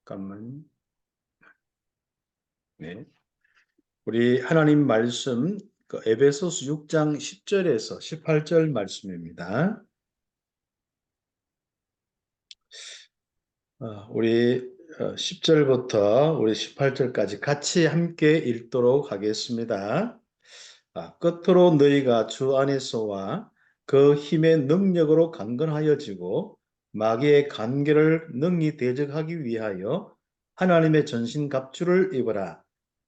잠깐만. 네. 우리 하나님 말씀 에베소서 6장 10절에서 18절 말씀입니다. 우리 10절부터 우리 18절까지 같이 함께 읽도록 하겠습니다. 끝으로 너희가 주 안에서와 그 힘의 능력으로 강건하여지고 마귀의 간계를 능히 대적하기 위하여 하나님의 전신갑주를 입어라.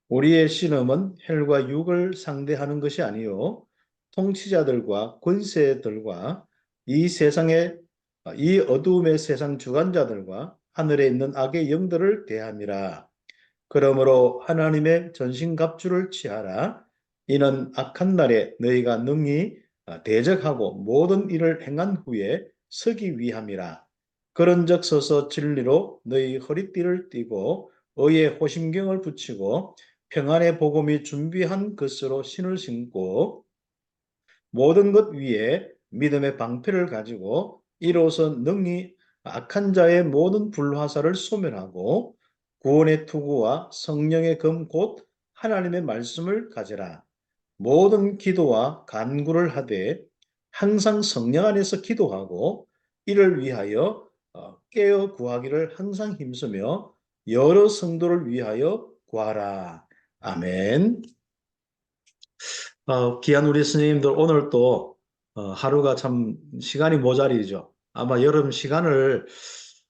우리의 신음은 혈과 육을 상대하는 것이 아니요 통치자들과 권세들과 이 세상의 이 어두움의 세상 주관자들과 하늘에 있는 악의 영들을 대함이라. 그러므로 하나님의 전신갑주를 취하라. 이는 악한 날에 너희가 능히 대적하고 모든 일을 행한 후에 서기 위함이라. 그런즉 서서 진리로 너희 허리띠를 띠고 의의 호심경을 붙이고 평안의 복음이 준비한 것으로 신을 신고 모든 것 위에 믿음의 방패를 가지고 이로써 능히 악한 자의 모든 불화살을 소멸하고 구원의 투구와 성령의 검 곧 하나님의 말씀을 가져라. 모든 기도와 간구를 하되 항상 성령 안에서 기도하고 이를 위하여 깨어 구하기를 항상 힘쓰며 여러 성도를 위하여 구하라. 아멘. 귀한 우리 스님들 오늘 또 하루가 참 시간이 모자리죠. 아마 여름 시간을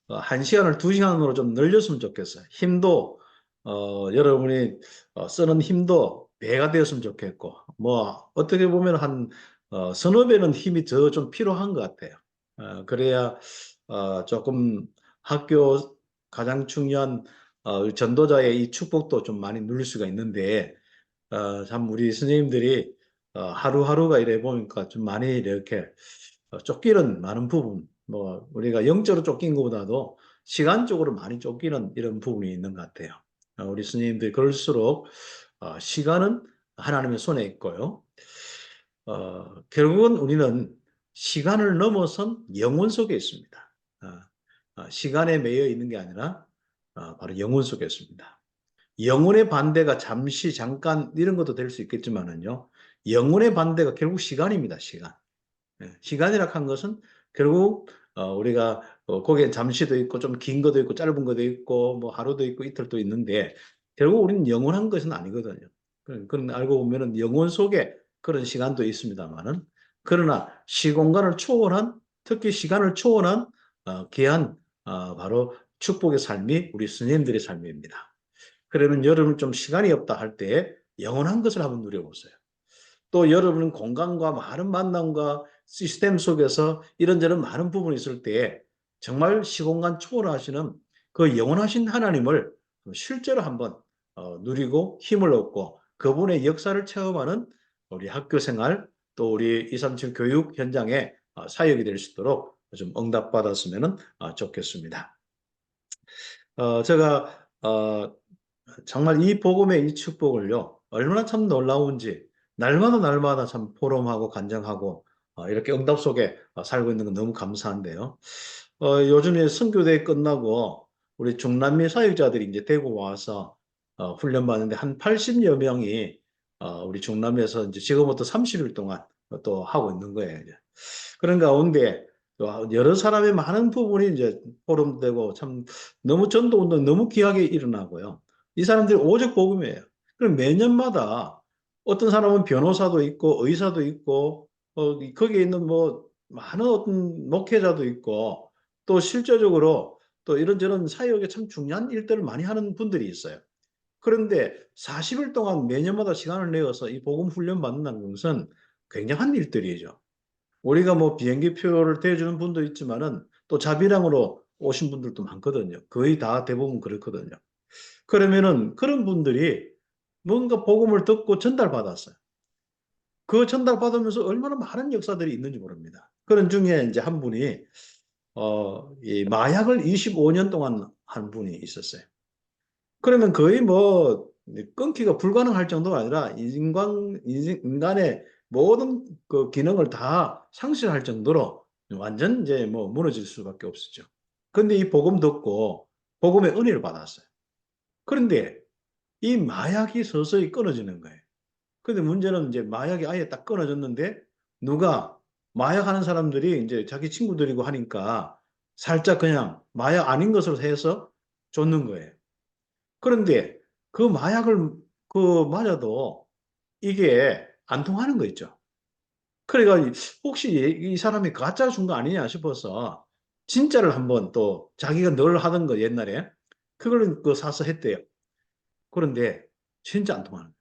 1시간을 2시간으로 좀 늘렸으면 좋겠어요. 힘도 여러분이 쓰는 힘도 배가 되었으면 좋겠고 뭐 어떻게 보면 한 서너 배는 힘이 더 좀 필요한 것 같아요. 그래야 조금 학교 가장 중요한 전도자의 이 축복도 좀 많이 누릴 수가 있는데 참 우리 스님들이 하루하루가 이래 보니까 좀 많이 이렇게 쫓기는 많은 부분, 뭐 우리가 영적으로 쫓긴 것보다도 시간적으로 많이 쫓기는 이런 부분이 있는 것 같아요. 우리 스님들이 그럴수록 시간은 하나님의 손에 있고요. 결국은 우리는 시간을 넘어선 영혼 속에 있습니다. 시간에 매여 있는 게 아니라 바로 영혼 속에 있습니다. 영혼의 반대가 잠시 잠깐 이런 것도 될 수 있겠지만은요. 영혼의 반대가 결국 시간입니다. 시간. 시간이라 한 것은 결국 우리가 거기에 잠시도 있고 좀 긴 것도 있고 짧은 것도 있고 뭐 하루도 있고 이틀도 있는데 결국 우리는 영원한 것은 아니거든요. 그런 알고 보면은 영혼 속에 그런 시간도 있습니다만은 그러나 시공간을 초월한 특히 시간을 초월한 귀한 바로 축복의 삶이 우리 스님들의 삶입니다. 그러면 여러분 좀 시간이 없다 할 때 영원한 것을 한번 누려보세요. 또 여러분은 공간과 많은 만남과 시스템 속에서 이런저런 많은 부분이 있을 때 정말 시공간 초월하시는 그 영원하신 하나님을 실제로 한번 누리고 힘을 얻고 그분의 역사를 체험하는 우리 학교 생활 또 우리 237 교육 현장에 사역이 될 수 있도록 좀 응답받았으면 좋겠습니다. 제가 정말 이 복음의 이 축복을요, 얼마나 참 놀라운지, 날마다 참 포럼하고 간증하고, 이렇게 응답 속에 살고 있는 건 너무 감사한데요. 요즘에 선교대 끝나고, 우리 중남미 사역자들이 이제 대구 와서, 훈련 받는데 한 80여 명이, 우리 중남미에서 이제 지금부터 30일 동안 또 하고 있는 거예요. 이제. 그런 가운데, 여러 사람의 많은 부분이 이제 포럼되고 참 너무 전도운동 너무 귀하게 일어나고요. 이 사람들이 오직 복음이에요. 그럼 매년마다 어떤 사람은 변호사도 있고 의사도 있고 거기에 있는 뭐 많은 어떤 목회자도 있고 또 실제적으로 또 이런저런 사역에 참 중요한 일들을 많이 하는 분들이 있어요. 그런데 40일 동안 매년마다 시간을 내어서 이 복음 훈련 받는다는 것은 굉장한 일들이죠. 우리가 뭐 비행기 표를 대주는 분도 있지만은 또 자비량으로 오신 분들도 많거든요. 거의 다 대부분 그렇거든요. 그러면은 그런 분들이 뭔가 복음을 듣고 전달받았어요. 그 전달받으면서 얼마나 많은 역사들이 있는지 모릅니다. 그런 중에 이제 한 분이 이 마약을 25년 동안 한 분이 있었어요. 그러면 거의 뭐 끊기가 불가능할 정도가 아니라 인간의 모든 그 기능을 다 상실할 정도로 완전 이제 뭐 무너질 수밖에 없었죠. 근데 이 복음 듣고 복음의 은혜를 받았어요. 그런데 이 마약이 서서히 끊어지는 거예요. 근데 문제는 이제 마약이 아예 딱 끊어졌는데 누가 마약하는 사람들이 이제 자기 친구들이고 하니까 살짝 그냥 마약 아닌 것으로 해서 줬는 거예요. 그런데 그 마약을 맞아도 이게 안 통하는 거 있죠. 그래가 혹시 이 사람이 가짜 준 거 아니냐 싶어서 진짜를 한번 또 자기가 늘 하던 거 옛날에 그걸 사서 했대요. 그런데 진짜 안 통하는 거예요.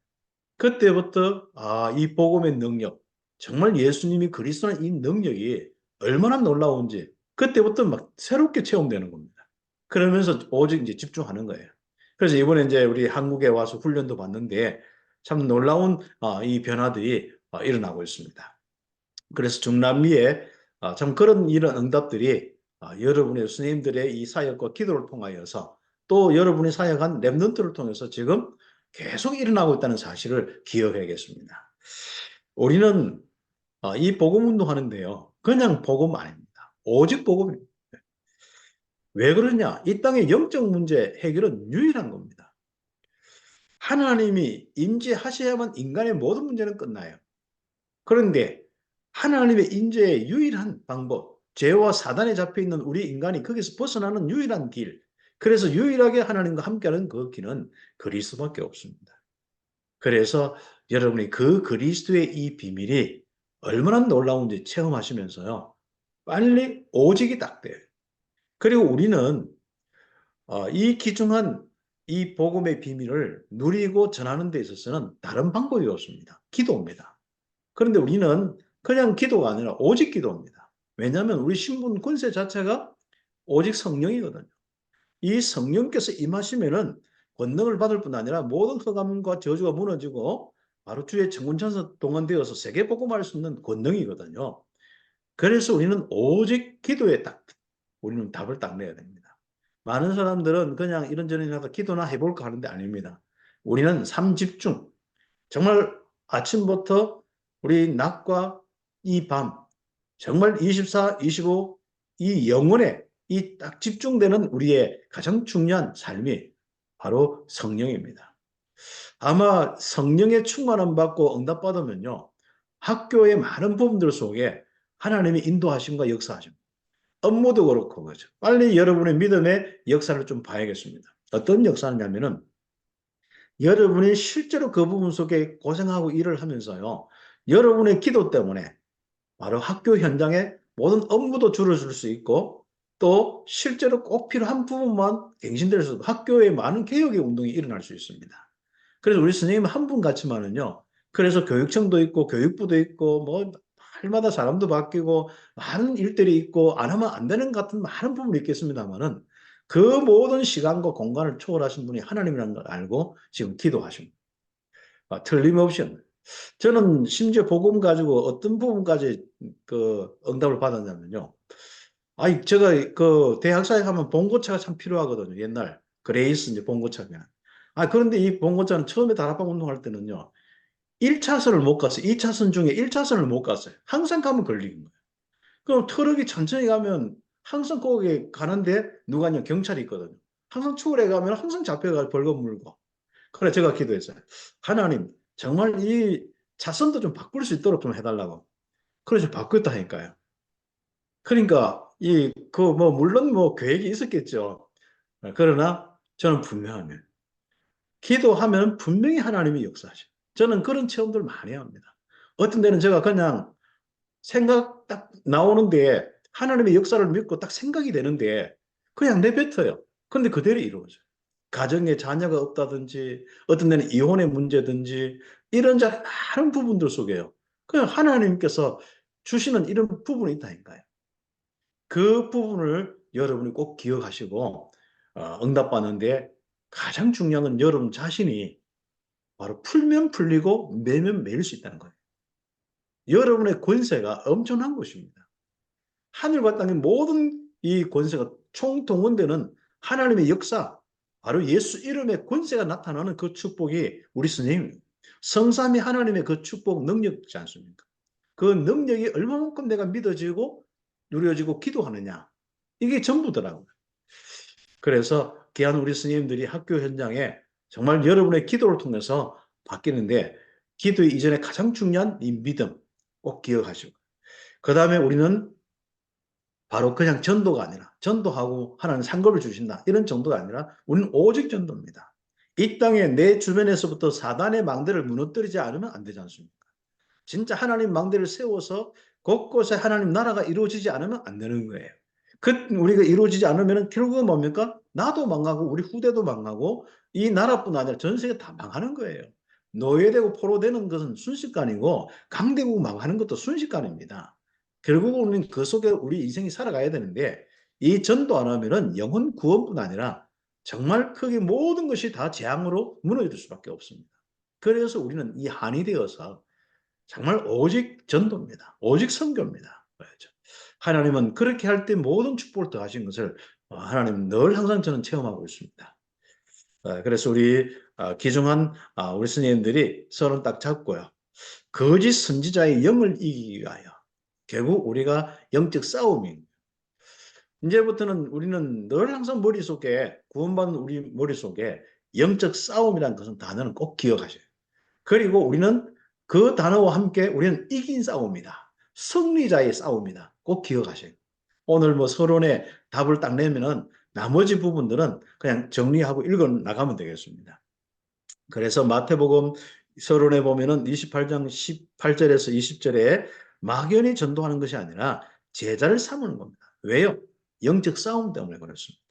그때부터 이 복음의 능력, 정말 예수님이 그리스도는 이 능력이 얼마나 놀라운지 그때부터 막 새롭게 체험되는 겁니다. 그러면서 오직 이제 집중하는 거예요. 그래서 이번에 이제 우리 한국에 와서 훈련도 받는데 참 놀라운 이 변화들이 일어나고 있습니다. 그래서 중남미에 참 그런 이런 응답들이 여러분의 선생님들의 이 사역과 기도를 통하여서 또 여러분이 사역한 랩런트를 통해서 지금 계속 일어나고 있다는 사실을 기억해야겠습니다. 우리는 이 복음 운동하는데요. 그냥 복음 아닙니다. 오직 복음입니다. 왜 그러냐? 이 땅의 영적 문제 해결은 유일한 겁니다. 하나님이 임재하셔야만 인간의 모든 문제는 끝나요. 그런데 하나님의 인재의 유일한 방법, 죄와 사단에 잡혀 있는 우리 인간이 거기서 벗어나는 유일한 길, 그래서 유일하게 하나님과 함께하는 그 길은 그리스도밖에 없습니다. 그래서 여러분이 그 그리스도의 이 비밀이 얼마나 놀라운지 체험하시면서요, 빨리 오직이 딱 돼요. 그리고 우리는 이 귀중한 이 복음의 비밀을 누리고 전하는 데 있어서는 다른 방법이 없습니다. 기도입니다. 그런데 우리는 그냥 기도가 아니라 오직 기도입니다. 왜냐하면 우리 신분 권세 자체가 오직 성령이거든요. 이 성령께서 임하시면은 권능을 받을 뿐 아니라 모든 흑암과 저주가 무너지고 바로 주의 천군천사 동원되어서 세계 복음할 수 있는 권능이거든요. 그래서 우리는 오직 기도에 딱 우리는 답을 딱 내야 됩니다. 많은 사람들은 그냥 이런저런 하다 기도나 해볼까 하는데 아닙니다. 우리는 삶 집중, 정말 아침부터 우리 낮과 이 밤, 정말 24, 25, 이 영혼에 이 딱 집중되는 우리의 가장 중요한 삶이 바로 성령입니다. 아마 성령의 충만함 받고 응답받으면요, 학교의 많은 부분들 속에 하나님의 인도하심과 역사하심, 업무도 그렇고, 그죠. 빨리 여러분의 믿음의 역사를 좀 봐야겠습니다. 어떤 역사냐면은 여러분이 실제로 그 부분 속에 고생하고 일을 하면서요, 여러분의 기도 때문에 바로 학교 현장에 모든 업무도 줄어들 수 있고, 또 실제로 꼭 필요한 부분만 갱신될 수 있고, 학교에 많은 개혁의 운동이 일어날 수 있습니다. 그래서 우리 선생님 한 분 같지만은요, 그래서 교육청도 있고, 교육부도 있고, 뭐, 할마다 사람도 바뀌고, 많은 일들이 있고, 안 하면 안 되는 같은 많은 부분이 있겠습니다만은, 그 모든 시간과 공간을 초월하신 분이 하나님이라는 걸 알고 지금 기도하십니다. 틀림없이. 저는 심지어 복음 가지고 어떤 부분까지 응답을 받았냐면요. 제가 대학 사역 하면 봉고차가 참 필요하거든요. 옛날. 그레이스 이제 봉고차가. 그런데 이 봉고차는 처음에 다락방 운동할 때는요. 1차선을 못 갔어요. 2차선 중에 1차선을 못 갔어요. 항상 가면 걸리는 거예요. 그럼 트럭이 천천히 가면 항상 거기 가는데 누가 냐 경찰이 있거든요. 항상 추월해 가면 항상 잡혀가 벌금 물고. 그래 제가 기도했어요. 하나님 정말 이 차선도 좀 바꿀 수 있도록 좀 해달라고. 그래서 바꿨다니까요. 그러니까 물론 뭐 계획이 있었겠죠. 그러나 저는 분명합니다. 기도하면 분명히 하나님이 역사하셔. 저는 그런 체험들 많이 합니다. 어떤 데는 제가 그냥 생각 딱 나오는데 하나님의 역사를 믿고 딱 생각이 되는데 그냥 내뱉어요. 그런데 그대로 이루어져요. 가정에 자녀가 없다든지 어떤 데는 이혼의 문제든지 이런 많은 부분들 속에요. 그냥 하나님께서 주시는 이런 부분이 있다니까요. 그 부분을 여러분이 꼭 기억하시고 응답받는데 가장 중요한 건 여러분 자신이 바로 풀면 풀리고 매면 매일 수 있다는 거예요. 여러분의 권세가 엄청난 것입니다. 하늘과 땅의 모든 이 권세가 총동원되는 하나님의 역사, 바로 예수 이름의 권세가 나타나는 그 축복이 우리 선생님입니다. 성삼위 하나님의 그 축복 능력이지 않습니까? 그 능력이 얼마만큼 내가 믿어지고 누려지고 기도하느냐. 이게 전부더라고요. 그래서 귀한 우리 스님들이 학교 현장에 정말 여러분의 기도를 통해서 바뀌는데 기도 이전에 가장 중요한 이 믿음 꼭 기억하시고 그 다음에 우리는 바로 그냥 전도가 아니라 전도하고 하나님 상급을 주신다 이런 정도가 아니라 우리는 오직 전도입니다. 이 땅에 내 주변에서부터 사단의 망대를 무너뜨리지 않으면 안 되지 않습니까? 진짜 하나님 망대를 세워서 곳곳에 하나님 나라가 이루어지지 않으면 안 되는 거예요. 우리가 이루어지지 않으면 결국은 뭡니까? 나도 망하고 우리 후대도 망하고 이 나라뿐 아니라 전 세계 다 망하는 거예요. 노예되고 포로되는 것은 순식간이고 강대국 망하는 것도 순식간입니다. 결국은 우리는 그 속에 우리 인생이 살아가야 되는데 이 전도 안 하면은 영혼 구원뿐 아니라 정말 크게 모든 것이 다 재앙으로 무너질 수밖에 없습니다. 그래서 우리는 이 한이 되어서 정말 오직 전도입니다. 오직 선교입니다. 그렇죠. 하나님은 그렇게 할 때 모든 축복을 더하신 것을 하나님은 늘 항상 저는 체험하고 있습니다. 그래서 우리 귀중한 우리 스님들이 서로 딱 잡고요. 거짓 선지자의 영을 이기기 위하여 결국 우리가 영적 싸움이 이제부터는 우리는 늘 항상 머릿속에 구원받는 우리 머릿속에 영적 싸움이라는 것은 단어는 꼭 기억하셔요. 그리고 우리는 그 단어와 함께 우리는 이긴 싸움이다. 승리자의 싸움이다. 꼭 기억하셔요. 오늘 뭐 서론에 답을 딱 내면은 나머지 부분들은 그냥 정리하고 읽어 나가면 되겠습니다. 그래서 마태복음 서론에 보면은 28장 18절에서 20절에 막연히 전도하는 것이 아니라 제자를 삼는 겁니다. 왜요? 영적 싸움 때문에 그렇습니다.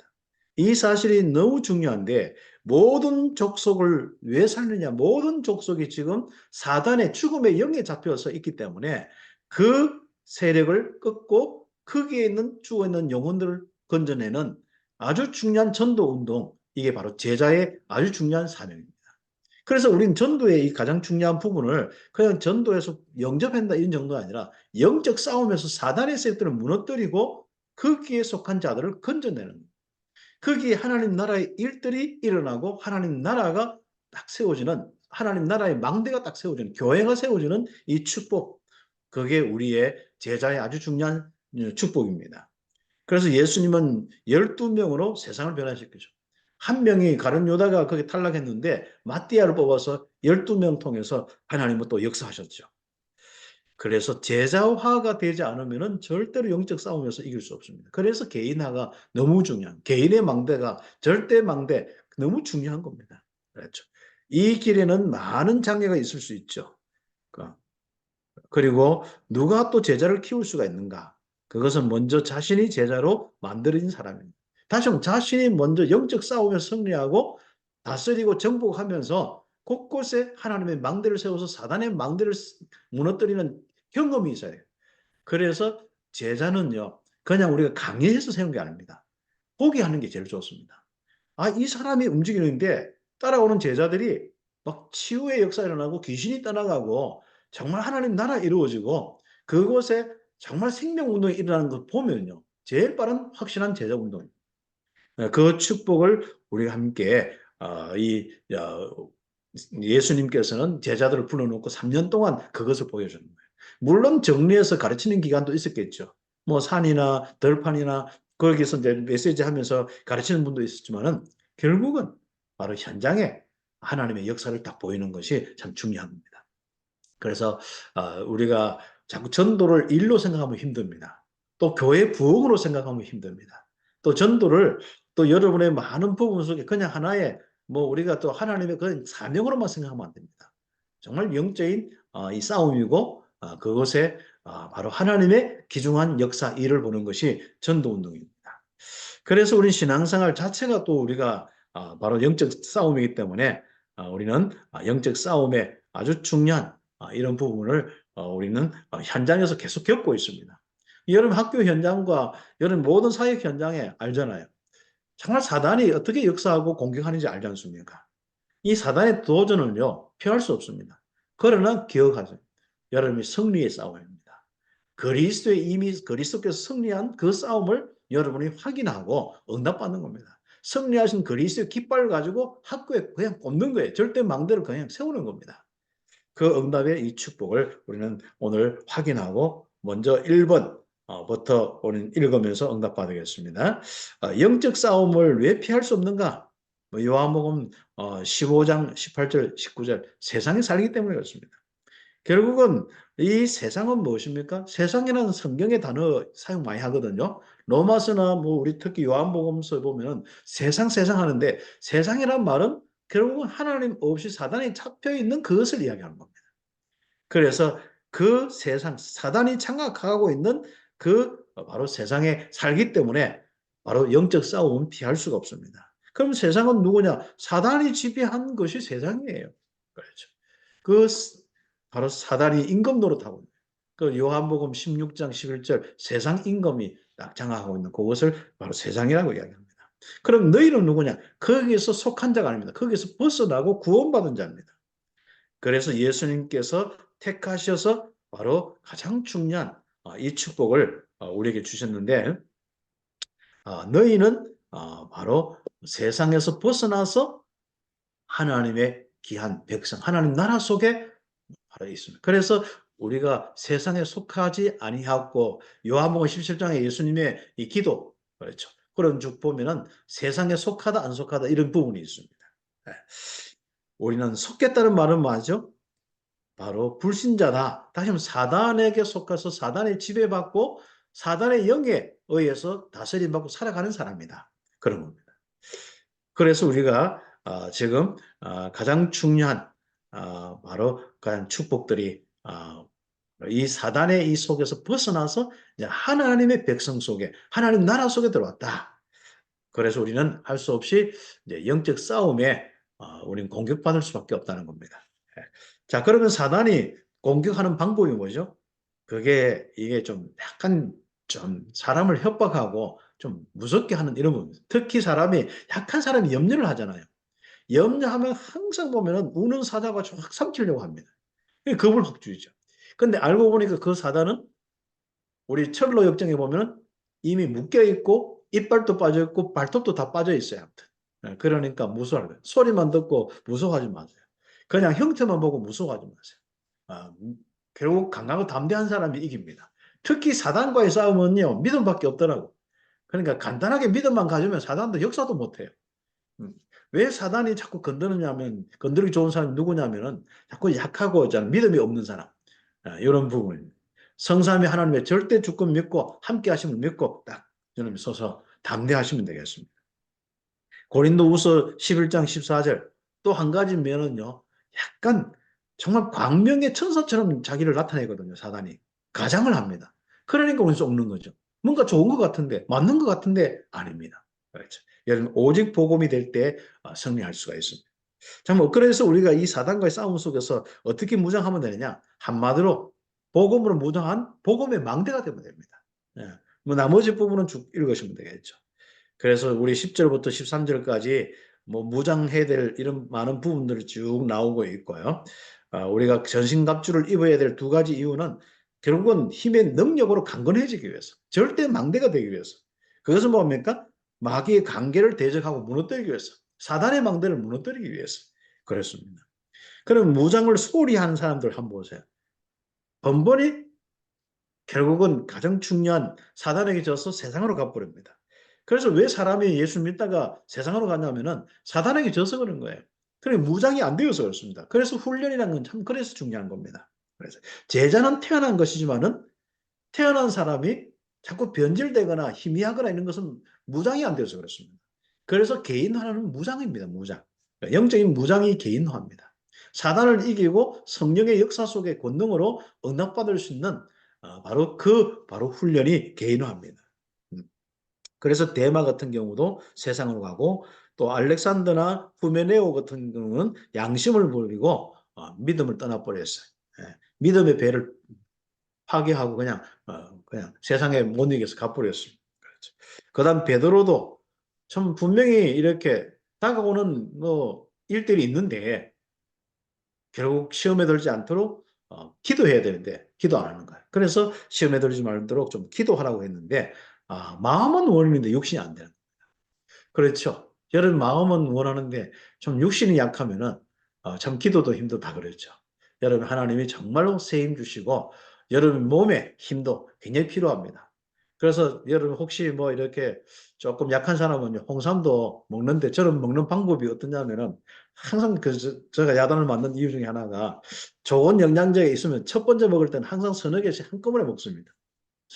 이 사실이 너무 중요한데 모든 족속을 왜 살느냐? 모든 족속이 지금 사단의 죽음의 영에 잡혀서 있기 때문에 그 세력을 끊고 거기에 있는 죽어있는 영혼들을 건져내는 아주 중요한 전도 운동, 이게 바로 제자의 아주 중요한 사명입니다. 그래서 우리는 전도의 이 가장 중요한 부분을 그냥 전도에서 영접한다 이런 정도가 아니라 영적 싸움에서 사단의 세력들을 무너뜨리고 거기에 속한 자들을 건져내는 거예요. 거기에 하나님 나라의 일들이 일어나고 하나님 나라가 딱 세워지는 하나님 나라의 망대가 딱 세워지는 교회가 세워지는 이 축복 그게 우리의 제자의 아주 중요한 축복입니다. 그래서 예수님은 12명으로 세상을 변화시키죠. 한 명이 가룟 유다가 거기 탈락했는데 마띠아를 뽑아서 12명 통해서 하나님은 또 역사하셨죠. 그래서 제자화가 되지 않으면 절대로 영적 싸움에서 이길 수 없습니다. 그래서 개인화가 너무 중요한, 개인의 망대가 절대 망대 너무 중요한 겁니다. 그렇죠. 이 길에는 많은 장애가 있을 수 있죠. 그리고 누가 또 제자를 키울 수가 있는가? 그것은 먼저 자신이 제자로 만들어진 사람입니다. 다시 한번 자신이 먼저 영적 싸움에서 승리하고 다스리고 정복하면서 곳곳에 하나님의 망대를 세워서 사단의 망대를 무너뜨리는 경험이 있어야 돼요. 그래서 제자는요, 그냥 우리가 강의해서 세운 게 아닙니다. 보게 하는 게 제일 좋습니다. 이 사람이 움직이는데 따라오는 제자들이 막 치유의 역사 일어나고 귀신이 떠나가고 정말 하나님 나라 이루어지고 그곳에 정말 생명운동이 일어나는 걸 보면요. 제일 빠른 확실한 제자 운동입니다. 그 축복을 우리가 함께 예수님께서는 제자들을 불러놓고 3년 동안 그것을 보여주는 거예요. 물론 정리해서 가르치는 기간도 있었겠죠. 뭐 산이나 들판이나 거기서 이제 메시지 하면서 가르치는 분도 있었지만은 결국은 바로 현장에 하나님의 역사를 딱 보이는 것이 참 중요한 겁니다. 그래서 우리가 자꾸 전도를 일로 생각하면 힘듭니다. 또 교회 부흥으로 생각하면 힘듭니다. 또 전도를 또 여러분의 많은 부분 속에 그냥 하나의 뭐 우리가 또 하나님의 그 사명으로만 생각하면 안 됩니다. 정말 영적인 이 싸움이고 그것에 바로 하나님의 귀중한 역사 일을 보는 것이 전도운동입니다. 그래서 우리 신앙생활 자체가 또 우리가 바로 영적 싸움이기 때문에 우리는 영적 싸움에 아주 중요한 이런 부분을 우리는 현장에서 계속 겪고 있습니다. 여러분 학교 현장과 여러분 모든 사역 현장에 알잖아요. 정말 사단이 어떻게 역사하고 공격하는지 알지 않습니까? 이 사단의 도전을요, 피할 수 없습니다. 그러나 기억하세요. 여러분이 승리의 싸움입니다. 그리스도의 이미 그리스도께서 승리한 그 싸움을 여러분이 확인하고 응답받는 겁니다. 승리하신 그리스도의 깃발을 가지고 학교에 그냥 꽂는 거예요. 절대 망대를 그냥 세우는 겁니다. 그 응답의 이 축복을 우리는 오늘 확인하고 먼저 1번 부터 우리는 읽으면서 응답받으겠습니다. 영적 싸움을 왜 피할 수 없는가? 뭐 요한복음 15장 18절 19절 세상에 살기 때문에 그렇습니다. 결국은 이 세상은 무엇입니까? 세상이라는 성경의 단어 사용 많이 하거든요. 로마서나 뭐 우리 특히 요한복음서 보면은 세상 세상 하는데 세상이란 말은 결국은 하나님 없이 사단이 잡혀 있는 그것을 이야기하는 겁니다. 그래서 그 세상 사단이 장악하고 있는 그 바로 세상에 살기 때문에 바로 영적 싸움은 피할 수가 없습니다. 그럼 세상은 누구냐? 사단이 지배한 것이 세상이에요. 그렇죠. 그 바로 사단이 임금 노릇하고 있는 그 요한복음 16장 11절 세상 임금이 딱 장악하고 있는 그것을 바로 세상이라고 이야기합니다. 그럼 너희는 누구냐? 거기에서 속한 자가 아닙니다. 거기에서 벗어나고 구원받은 자입니다. 그래서 예수님께서 택하셔서 바로 가장 중요한 이 축복을 우리에게 주셨는데 너희는 바로 세상에서 벗어나서 하나님의 귀한 백성, 하나님 나라 속에 바로 있습니다. 그래서 우리가 세상에 속하지 아니하고 요한복음 17장에 예수님의 이 기도 그렇죠. 그런 쭉 보면은 세상에 속하다 안 속하다 이런 부분이 있습니다. 네. 우리는 속겠다는 말은 뭐죠? 바로 불신자다. 다시 말하면 사단에게 속해서 사단의 지배받고 사단의 영에 의해서 다스림받고 살아가는 사람이다. 그런 겁니다. 그래서 우리가 지금 가장 중요한 바로 그런 축복들이 이 사단의 이 속에서 벗어나서 이제 하나님의 백성 속에 하나님 나라 속에 들어왔다. 그래서 우리는 할 수 없이 이제 영적 싸움에 우리는 공격받을 수밖에 없다는 겁니다. 예. 자, 그러면 사단이 공격하는 방법이 뭐죠? 그게 이게 좀 약간 좀 사람을 협박하고 좀 무섭게 하는 이런 겁니다. 특히 사람이 약한 사람이 염려를 하잖아요. 염려하면 항상 보면은 우는 사자가 확 삼키려고 합니다. 겁을 확 주죠. 근데 알고 보니까 그 사단은 우리 철로 역정에 보면은 이미 묶여 있고 이빨도 빠져 있고 발톱도 다 빠져 있어요. 아무튼. 그러니까 무서워하는 거예요. 소리만 듣고 무서워하지 마세요. 그냥 형태만 보고 무서워하지 마세요. 아, 결국 강하고 담대한 사람이 이깁니다. 특히 사단과의 싸움은요, 믿음밖에 없더라고. 그러니까 간단하게 믿음만 가지면 사단도 역사도 못해요. 음. 왜 사단이 자꾸 건드느냐면, 건드리기 좋은 사람이 누구냐면은 자꾸 약하고 믿음이 없는 사람. 이런 부분입니다. 성삼위 하나님의 절대 주권 믿고 함께 하심을 믿고 딱 저놈이 서서 담대하시면 되겠습니다. 고린도후서 11장 14절 또 한 가지 면은요. 약간 정말 광명의 천사처럼 자기를 나타내거든요. 사단이. 가장을 합니다. 그러니까 우리 속는 거죠. 뭔가 좋은 것 같은데 맞는 것 같은데 아닙니다. 그렇죠. 여러분 오직 복음이 될 때 승리할 수가 있습니다. 자, 뭐 그래서 우리가 이 사단과의 싸움 속에서 어떻게 무장하면 되느냐? 한마디로 복음으로 무장한 복음의 망대가 되면 됩니다. 예. 뭐 나머지 부분은 쭉 읽으시면 되겠죠. 그래서 우리 10절부터 13절까지 뭐 무장해야 될 이런 많은 부분들이 쭉 나오고 있고요. 우리가 전신갑주를 입어야 될 두 가지 이유는 결국은 힘의 능력으로 강건해지기 위해서, 절대 망대가 되기 위해서. 그것은 뭡니까? 마귀의 관계를 대적하고 무너뜨리기 위해서, 사단의 망대를 무너뜨리기 위해서 그렇습니다. 그럼 무장을 소홀히 하는 사람들 한번 보세요. 번번이 결국은 가장 중요한 사단에게 져서 세상으로 가버립니다. 그래서 왜 사람이 예수 믿다가 세상으로 가냐면은 사단에게 져서 그런 거예요. 그래 무장이 안 되어서 그렇습니다. 그래서 훈련이라는 건 참 그래서 중요한 겁니다. 그래서 제자는 태어난 것이지만은 태어난 사람이 자꾸 변질되거나 희미하거나 이런 것은 무장이 안 되어서 그렇습니다. 그래서 개인화는 무장입니다. 무장. 영적인 무장이 개인화입니다. 사단을 이기고 성령의 역사 속의 권능으로 응답받을 수 있는 바로 훈련이 개인화입니다. 음. 그래서 대마 같은 경우도 세상으로 가고 또 알렉산더나 후메네오 같은 경우는 양심을 버리고 믿음을 떠나버렸어요. 예. 믿음의 배를 파괴하고 그냥 세상에 못 이겨서 가버렸습니다. 그렇죠. 그다음 베드로도 참 분명히 이렇게 다가오는 뭐 일들이 있는데 결국 시험에 들지 않도록 기도해야 되는데 기도 안 하는 거예요. 그래서 시험에 들지 말도록 좀 기도하라고 했는데 마음은 원하는데 육신이 안 되는 거예요. 그렇죠. 여러분 마음은 원하는데 좀 육신이 약하면은 참 기도도 힘들다 그랬죠. 여러분 하나님이 정말로 새 힘 주시고 여러분 몸에 힘도 굉장히 필요합니다. 그래서 여러분 혹시 뭐 이렇게 조금 약한 사람은요, 홍삼도 먹는데 저는 먹는 방법이 어떠냐면은 항상 제가 야단을 맞는 이유 중에 하나가 좋은 영양제가 있으면 첫 번째 먹을 때는 항상 서너 개씩 한꺼번에 먹습니다.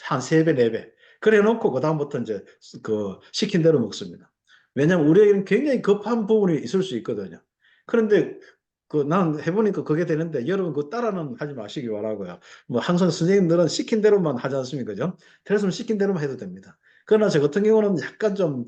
한 세 배, 네 배. 그래 놓고 그다음부터 이제 시킨 대로 먹습니다. 왜냐하면 우리에게는 굉장히 급한 부분이 있을 수 있거든요. 그런데 난 해보니까 그게 되는데 여러분 그거 따라는 하지 마시기 바라고요. 뭐 항상 선생님들은 시킨 대로만 하지 않습니까? 그죠? 그래서 시킨 대로만 해도 됩니다. 그러나 저 같은 경우는 약간 좀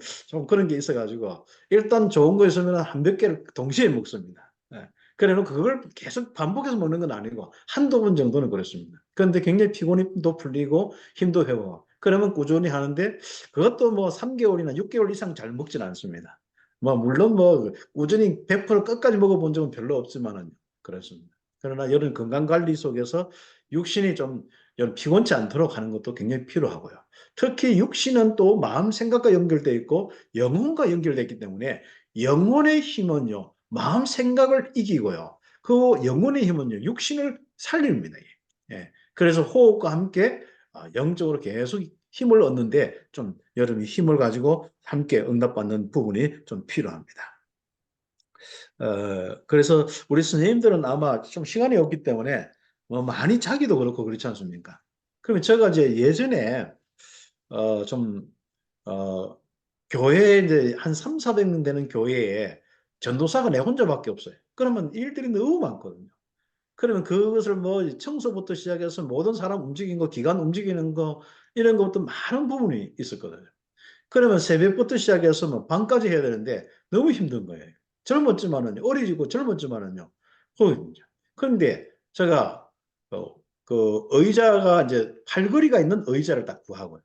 그런 게 있어가지고 일단 좋은 거 있으면 한 몇 개를 동시에 먹습니다. 예. 그래 놓고 그걸 계속 반복해서 먹는 건 아니고 한두 번 정도는 그렇습니다. 그런데 굉장히 피곤도 풀리고 힘도 회복. 그러면 꾸준히 하는데 그것도 뭐 3개월이나 6개월 이상 잘 먹진 않습니다. 뭐 물론 뭐 꾸준히 100% 끝까지 먹어본 적은 별로 없지만은 그렇습니다. 그러나 이런 건강 관리 속에서 육신이 좀 이런 피곤치 않도록 하는 것도 굉장히 필요하고요. 특히 육신은 또 마음 생각과 연결돼 있고 영혼과 연결돼 있기 때문에 영혼의 힘은요 마음 생각을 이기고요. 그 영혼의 힘은요 육신을 살립니다. 예. 그래서 호흡과 함께 영적으로 계속 힘을 얻는데 좀 여러분이 힘을 가지고 함께 응답받는 부분이 좀 필요합니다. 그래서 우리 선생님들은 아마 좀 시간이 없기 때문에 뭐 많이 자기도 그렇고 그렇지 않습니까? 그러면 제가 이제 예전에 좀 어, 교회에 이제 한 3, 400명 되는 교회에 전도사가 내 혼자밖에 없어요. 그러면 일들이 너무 많거든요. 그러면 그것을 뭐 청소부터 시작해서 모든 사람 움직이는 거, 기관 움직이는 거, 이런 것도 많은 부분이 있었거든요. 그러면 새벽부터 시작해서 뭐 밤까지 해야 되는데 너무 힘든 거예요. 젊었지만은요, 어리지고 젊었지만은요, 거기죠. 그런데 제가 그 의자가 이제 팔걸이가 있는 의자를 딱 구하고요.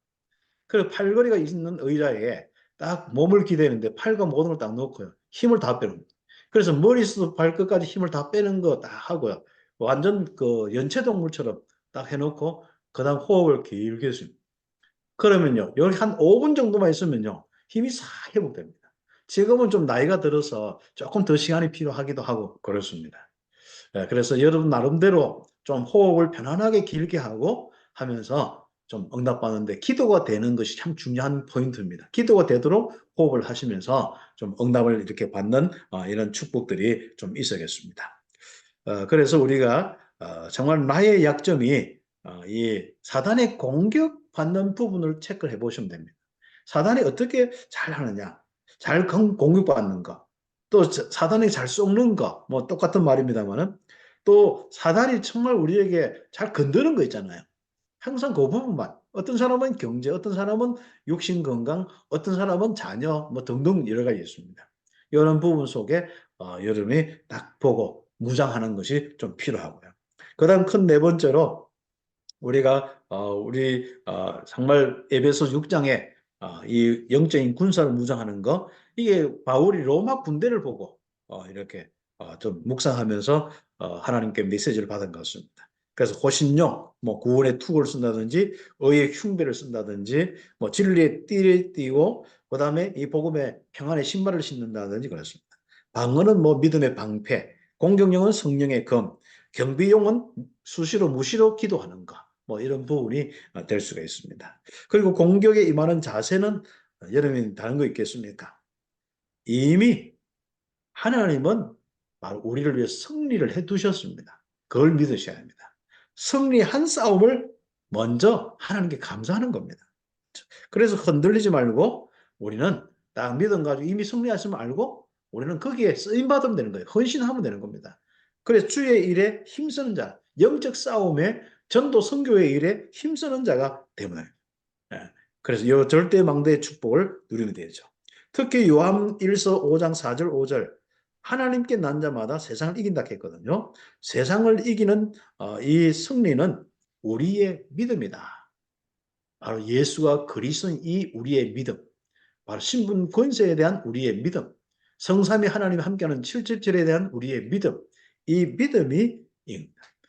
그 팔걸이가 있는 의자에 딱 몸을 기대는데 팔과 모든 걸 딱 넣고요. 힘을 다 빼는 거예요. 그래서 머리에서 발끝까지 힘을 다 빼는 거 딱 하고요. 완전 그 연체동물처럼 딱 해놓고 그다음 호흡을 길게 해줍니다. 그러면요, 여기 한 5분 정도만 있으면요, 힘이 싹 회복됩니다. 지금은 좀 나이가 들어서 조금 더 시간이 필요하기도 하고 그렇습니다. 예, 그래서 여러분 나름대로 좀 호흡을 편안하게 길게 하고 하면서 좀 응답받는데 기도가 되는 것이 참 중요한 포인트입니다. 기도가 되도록 호흡을 하시면서 좀 응답을 이렇게 받는 이런 축복들이 좀 있어야겠습니다. 그래서 우리가 정말 나의 약점이 이 사단의 공격받는 부분을 체크해 보시면 됩니다. 사단이 어떻게 잘 하느냐, 잘 공격받는가, 또 사단이 잘 쏘는가, 뭐 똑같은 말입니다만은 또 사단이 정말 우리에게 잘 건드는 거 있잖아요. 항상 그 부분만. 어떤 사람은 경제, 어떤 사람은 육신 건강, 어떤 사람은 자녀, 뭐 등등 여러 가지 있습니다. 이런 부분 속에 여러분이 딱 보고 무장하는 것이 좀 필요하고요. 그다음 큰 네 번째로 우리가 정말 에베소 6장에 이 영적인 군사를 무장하는 거 이게 바울이 로마 군대를 보고 이렇게 좀 묵상하면서 하나님께 메시지를 받은 것 같습니다. 그래서 호신용, 뭐 구원의 투구를 쓴다든지 의의 흉배를 쓴다든지 뭐 진리의 띠를 띠고 그다음에 이 복음의 평안의 신발을 신는다든지 그렇습니다. 방언은 뭐 믿음의 방패, 공격용은 성령의 검, 경비용은 수시로 무시로 기도하는 것. 뭐 이런 부분이 될 수가 있습니다. 그리고 공격에 임하는 자세는 여러분이 다른 거 있겠습니까? 이미 하나님은 바로 우리를 위해 승리를 해 두셨습니다. 그걸 믿으셔야 합니다. 승리한 싸움을 먼저 하나님께 감사하는 겁니다. 그래서 흔들리지 말고 우리는 딱 믿음 가지고 이미 승리하심을 알고 우리는 거기에 쓰임 받으면 되는 거예요. 헌신하면 되는 겁니다. 그래서 주의 일에 힘쓰는 자, 영적 싸움에 전도 선교의 일에 힘쓰는 자가 되면 돼요. 예. 그래서 이 절대 망대의 축복을 누리면 되죠. 특히 요한 1서 5장 4절 5절 하나님께 난 자마다 세상을 이긴다 했거든요. 세상을 이기는 이 승리는 우리의 믿음이다. 바로 예수가 그리스도인 이 우리의 믿음, 바로 신분 권세에 대한 우리의 믿음, 성삼위 하나님 함께하는 칠칠절에 대한 우리의 믿음, 이 믿음이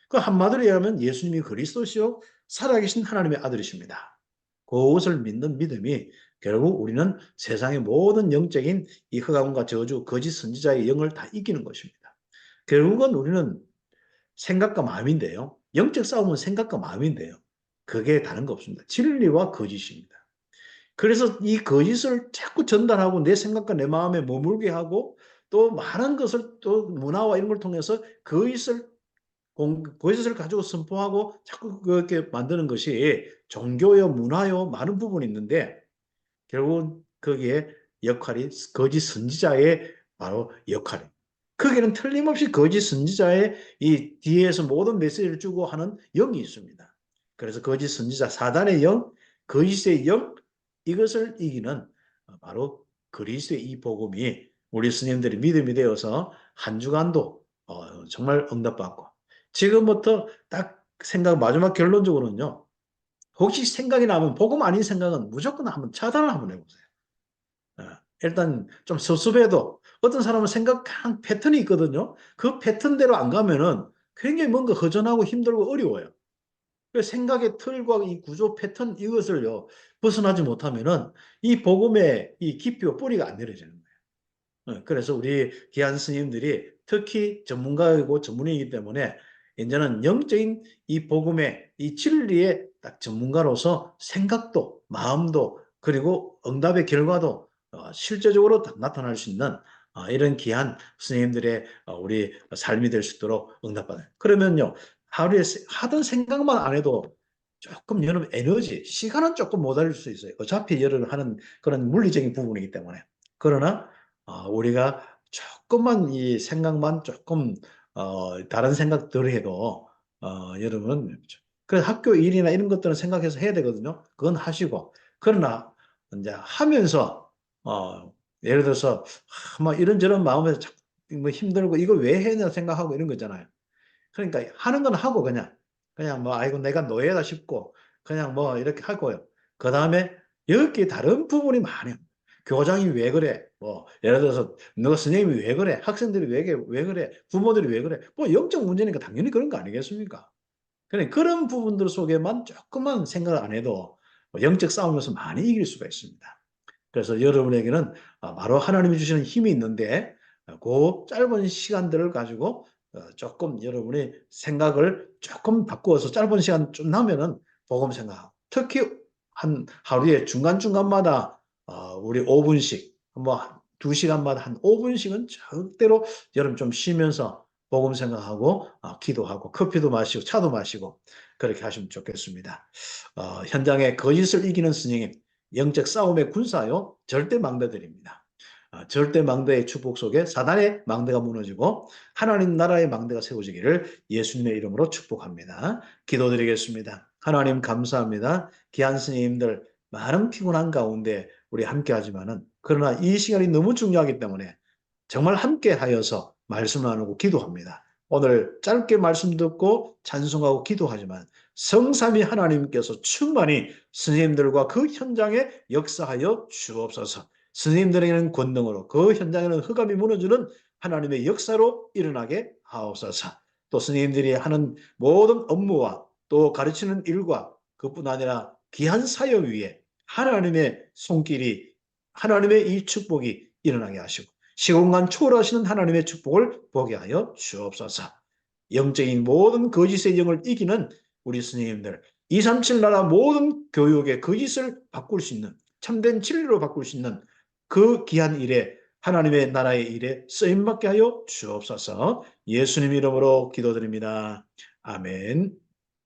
그 한마디로 얘기하면 예수님이 그리스도시요 살아계신 하나님의 아들이십니다. 그것을 믿는 믿음이 결국 우리는 세상의 모든 영적인 이 흑암과 저주, 거짓 선지자의 영을 다 이기는 것입니다. 결국은 우리는 생각과 마음인데요. 영적 싸움은 생각과 마음인데요. 그게 다른 거 없습니다. 진리와 거짓입니다. 그래서 이 거짓을 자꾸 전달하고 내 생각과 내 마음에 머물게 하고 또 많은 것을 또 문화와 이런 걸 통해서 거짓을 가지고 선포하고 자꾸 그렇게 만드는 것이 종교요, 문화요, 많은 부분이 있는데 결국은 거기에 역할이 거짓 선지자의 바로 역할이에요. 거기는 틀림없이 거짓 선지자의 이 뒤에서 모든 메시지를 주고 하는 영이 있습니다. 그래서 거짓 선지자, 사단의 영, 거짓의 영, 이것을 이기는 바로 그리스도의 이 복음이 우리 스님들이 믿음이 되어서 한 주간도 정말 응답받고 지금부터 딱 생각 마지막 결론적으로는요. 혹시 생각이 나면 복음 아닌 생각은 무조건 한번 차단을 한번 해보세요. 일단 좀 섭섭해도 어떤 사람은 생각한 패턴이 있거든요. 그 패턴대로 안 가면은 굉장히 뭔가 허전하고 힘들고 어려워요. 그래서 생각의 틀과 이 구조 패턴 이것을요 벗어나지 못하면은 이 복음의 이 깊이와 뿌리가 안 내려지는 거예요. 그래서 우리 귀한 스님들이 특히 전문가이고 전문인이기 때문에 이제는 영적인 이 복음의 이 진리의 딱 전문가로서 생각도 마음도 그리고 응답의 결과도 실제적으로 나타날 수 있는 이런 귀한 스님들의 우리 삶이 될 수 있도록 응답받아요. 그러면요 하루에 하던 생각만 안 해도 조금 여러분 에너지, 시간은 조금 모자랄 수 있어요. 어차피 여러분 하는 그런 물리적인 부분이기 때문에. 그러나 우리가 조금만 이 생각만 조금 다른 생각들 해도 여러분 그 학교 일이나 이런 것들은 생각해서 해야 되거든요. 그건 하시고 그러나 이제 하면서 예를 들어서 뭐 이런저런 마음에서 자꾸 뭐 힘들고 이걸 왜 해야 생각하고 이런 거잖아요. 그러니까 하는 건 하고 그냥 뭐 아이고 내가 노예다 싶고 그냥 뭐 이렇게 하고요. 그 다음에 여기 다른 부분이 많아요. 교장이 왜 그래? 뭐 예를 들어서 너 선생님이 왜 그래? 학생들이 왜 그래? 부모들이 왜 그래? 뭐 영적 문제니까 당연히 그런 거 아니겠습니까? 그래 그런 부분들 속에만 조금만 생각을 안 해도 영적 싸움에서 많이 이길 수가 있습니다. 그래서 여러분에게는 바로 하나님이 주시는 힘이 있는데 그 짧은 시간들을 가지고 조금 여러분의 생각을 조금 바꾸어서 짧은 시간 좀 나면은 복음 생각 특히 한 하루에 중간중간마다 우리 5분씩 뭐 2시간마다 한 5분씩은 절대로 여러분 좀 쉬면서 복음 생각하고 기도하고 커피도 마시고 차도 마시고 그렇게 하시면 좋겠습니다. 현장에 거짓을 이기는 스님 영적 싸움의 군사요 절대 망대들입니다. 절대 망대의 축복 속에 사단의 망대가 무너지고 하나님 나라의 망대가 세워지기를 예수님의 이름으로 축복합니다. 기도드리겠습니다. 하나님 감사합니다. 귀한 스님들 많은 피곤한 가운데 우리 함께 하지만은 그러나 이 시간이 너무 중요하기 때문에 정말 함께 하여서 말씀 나누고 기도합니다. 오늘 짧게 말씀 듣고 찬송하고 기도하지만 성삼위 하나님께서 충만히 스님들과 그 현장에 역사하여 주옵소서. 스님들에게는 권능으로 그 현장에는 흑암이 무너지는 하나님의 역사로 일어나게 하옵소서. 또 스님들이 하는 모든 업무와 또 가르치는 일과 그뿐 아니라 귀한 사역 위에 하나님의 손길이 하나님의 이 축복이 일어나게 하시고 시공간 초월하시는 하나님의 축복을 보게 하여 주옵소서. 영적인 모든 거짓의 영을 이기는 우리 스님들 237 나라 모든 교육의 거짓을 바꿀 수 있는 참된 진리로 바꿀 수 있는 그 귀한 일에 하나님의 나라의 일에 쓰임받게 하여 주옵소서. 예수님 이름으로 기도드립니다. 아멘.